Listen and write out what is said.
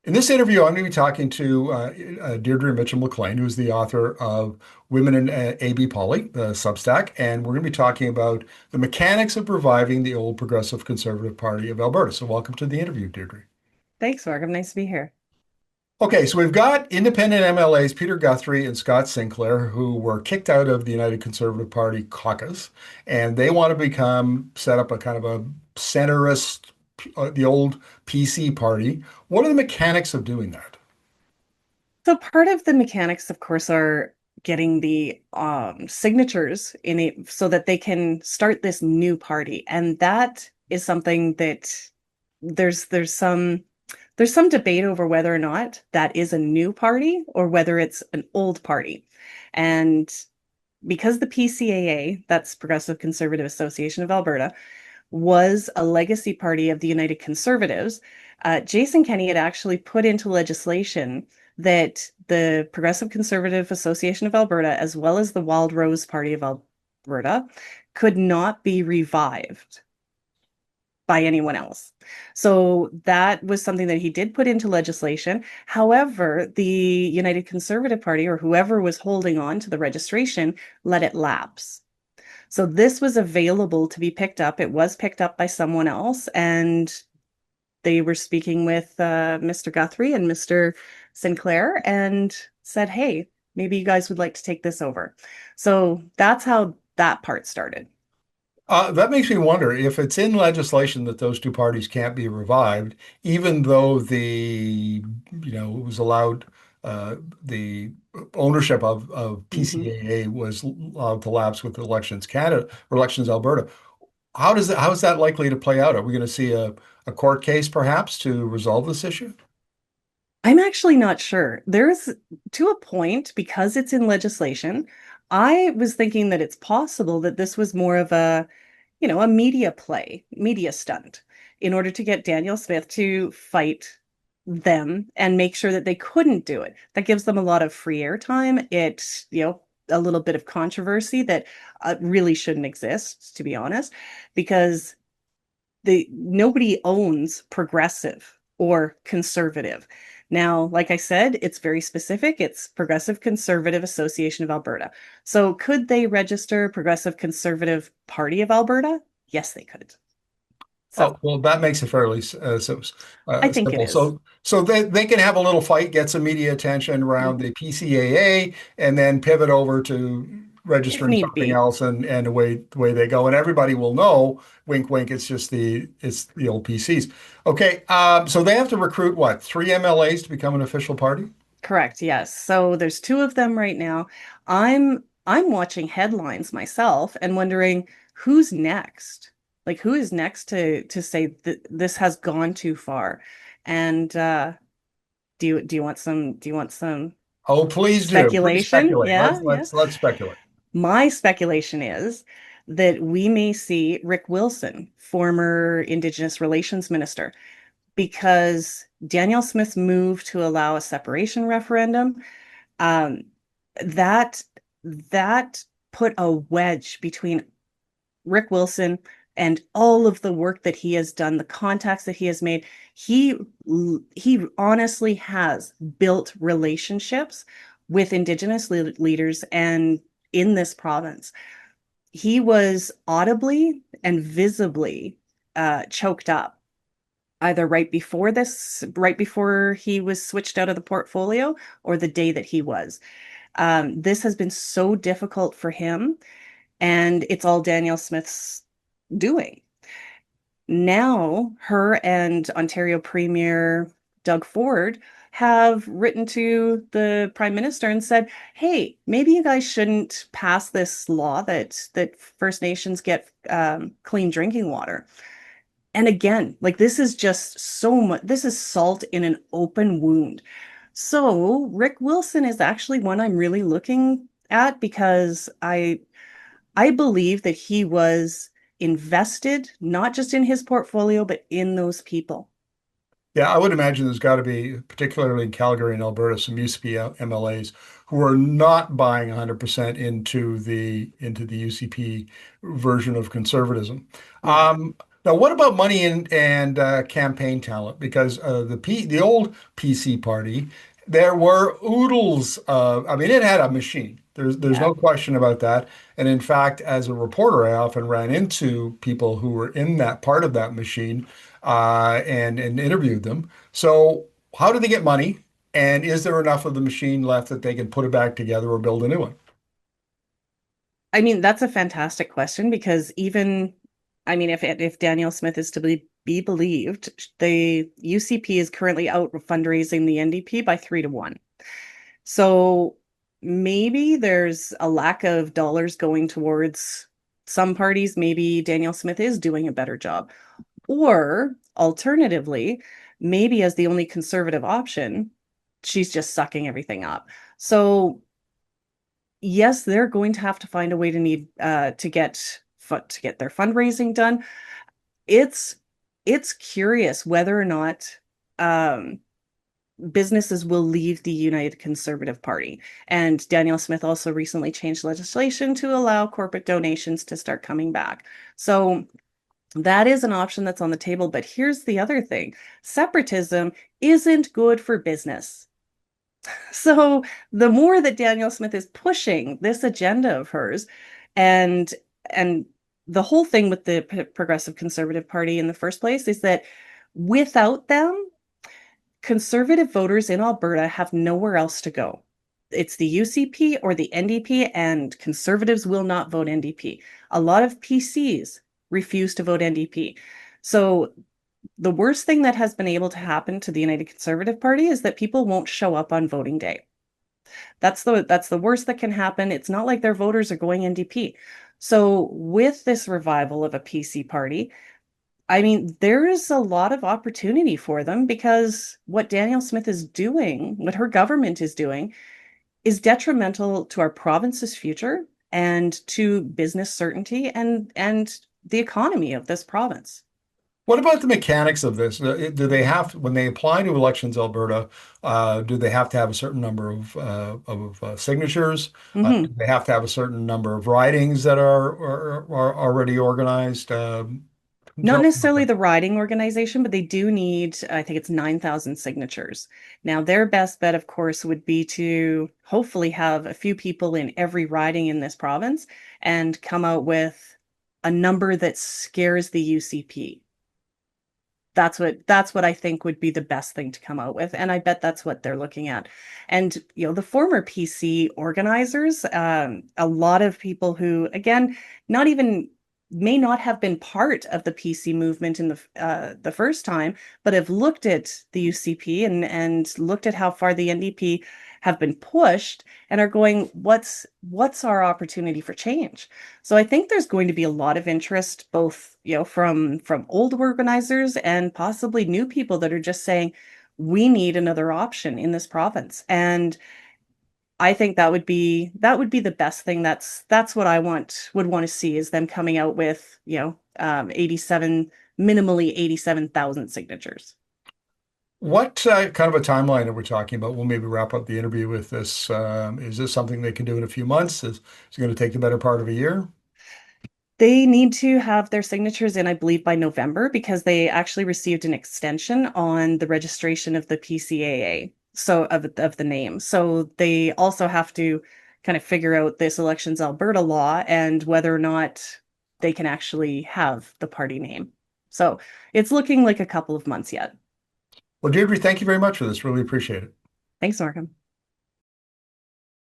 In this interview, I'm going to be talking to Deirdre Mitchell-MacLean, who's the author of Women in ABpoli, the Substack, and we're going to be talking about the mechanics of reviving the old Progressive Conservative Party of Alberta. So welcome to the interview, Deirdre. Thanks, Markham. Nice to be here. Okay, so we've got independent MLAs, Peter Guthrie and Scott Sinclair, who were kicked out of the United Conservative Party caucus, and they want to set up a kind of a centrist, the old PC party. What are the mechanics of doing that? So part of the mechanics, of course, are getting the signatures in it so that they can start this new party. And that is something that there's some debate over whether or not that is a new party or whether it's an old party. And because the PCAA, that's Progressive Conservative Association of Alberta, was a legacy party of the United Conservatives, Jason Kenney had actually put into legislation that the Progressive Conservative Association of Alberta, as well as the Wild Rose Party of Alberta, could not be revived by anyone else. So that was something that he did put into legislation. However, the United Conservative Party, or whoever was holding on to the registration, let it lapse. So this was available to be picked up. It was picked up by someone else, and they were speaking with Mr. Guthrie and Mr. Sinclair and said, hey, maybe you guys would like to take this over. So that's how that part started. That makes me wonder if it's in legislation that those two parties can't be revived, even though it was allowed, the ownership of Mhm. PCAA was allowed to lapse with Elections Canada or Elections Alberta. How is that likely to play out? Are we going to see a court case perhaps to resolve this issue? I'm actually not sure. There's to a point because it's in legislation. I was thinking that it's possible that this was more of a media play, media stunt in order to get Daniel Smith to fight them and make sure that they couldn't do it. That gives them a lot of free airtime. A little bit of controversy that really shouldn't exist, to be honest, because the nobody owns progressive or conservative. Now, like I said, it's very specific. It's Progressive Conservative Association of Alberta. So could they register Progressive Conservative Party of Alberta? Yes, they could. Oh, So well, that makes it fairly I think it simple. is, So they can have a little fight, get some media attention around mhm, the PCAA, and then pivot over to if registering need something be. else, and away they go, and everybody will know, wink, wink, it's the old PCs. Okay, so they have to recruit what, three MLAs to become an official party? Correct, yes. So there's two of them right now. I'm watching headlines myself and wondering who's next. Like who is next to say that this has gone too far? And do you want some Oh, please do. Please speculation? speculate. Yeah, yeah. Let's speculate. My speculation is that we may see Rick Wilson, former Indigenous Relations Minister, because Daniel Smith's move to allow a separation referendum, um, that that put a wedge between Rick Wilson and all of the work that he has done, the contacts that he has made. He he honestly has built relationships with Indigenous leaders and in this province. He was audibly and visibly choked up either right before he was switched out of the portfolio, or the day that he was. This has been so difficult for him, and it's all Daniel Smith's doing. Now, her and Ontario Premier Doug Ford have written to the Prime Minister and said, "Hey, maybe you guys shouldn't pass this law that First Nations get clean drinking water." And again, like this is just so much, this is salt in an open wound. So Rick Wilson is actually one I'm really looking at because I believe that he was invested not just in his portfolio, but in those people. Yeah, I would imagine there's got to be, particularly in Calgary and Alberta, some UCP MLAs who are not buying 100% into the UCP version of conservatism. Yeah. Now, what about money and campaign talent? Because the old PC party, there were oodles of. I mean, it had a machine. There's Yeah. no question about that. And in fact, as a reporter, I often ran into people who were in that part of that machine, and interviewed them. So, how do they get money? And is there enough of the machine left that they can put it back together or build a new one? I mean, that's a fantastic question because even, I mean, if Danielle Smith is to be believed, the UCP is currently out fundraising the NDP by 3 to 1. So maybe there's a lack of dollars going towards some parties. Maybe Danielle Smith is doing a better job. Or alternatively, maybe as the only conservative option, she's just sucking everything up. So yes, they're going to have to find a way to need to get their fundraising done. It's it's curious whether or not um, businesses will leave the United Conservative Party. And Danielle Smith also recently changed legislation to allow corporate donations to start coming back. So that is an option that's on the table. But here's the other thing: separatism isn't good for business. So the more that Danielle Smith is pushing this agenda of hers, and and the whole thing with the Progressive Conservative Party in the first place is that without them, conservative voters in Alberta have nowhere else to go. It's the UCP or the NDP, and conservatives will not vote NDP. A lot of PCs refuse to vote NDP. So the worst thing that has been able to happen to the United Conservative Party is that people won't show up on voting day. That's the worst that can happen. It's not like their voters are going NDP. So with this revival of a PC party, I mean, there is a lot of opportunity for them because what Danielle Smith is doing, what her government is doing, is detrimental to our province's future and to business certainty and the economy of this province. What about the mechanics of this? Do they have when they apply to Elections Alberta, do they have to have a certain number of signatures? Do Mhm. they have to have a certain number of ridings that are already organized? Not Tell me about necessarily that. the riding organization, but they do need, I think it's 9,000 signatures. Now, their best bet, of course, would be to hopefully have a few people in every riding in this province and come out with a number that scares the UCP. That's what I think would be the best thing to come out with, and I bet that's what they're looking at. And the former PC organizers, a lot of people who, again, not even may not have been part of the PC movement in the first time, but have looked at the UCP and looked at how far the NDP have been pushed and are going, what's our opportunity for change? So I think there's going to be a lot of interest, both, from old organizers and possibly new people that are just saying, we need another option in this province. And I think that would be the best thing. That's what I would want to see is them coming out with, 87, minimally 87,000 signatures. What kind of a timeline are we talking about? We'll maybe wrap up the interview with this. Is this something they can do in a few months? Is it going to take the better part of a year? They need to have their signatures in, I believe, by November because they actually received an extension on the registration of the PCAA, so of the name. So they also have to kind of figure out this Elections Alberta law and whether or not they can actually have the party name. So it's looking like a couple of months yet. Well, Deirdre, thank you very much for this. Really appreciate it. Thanks, Markham.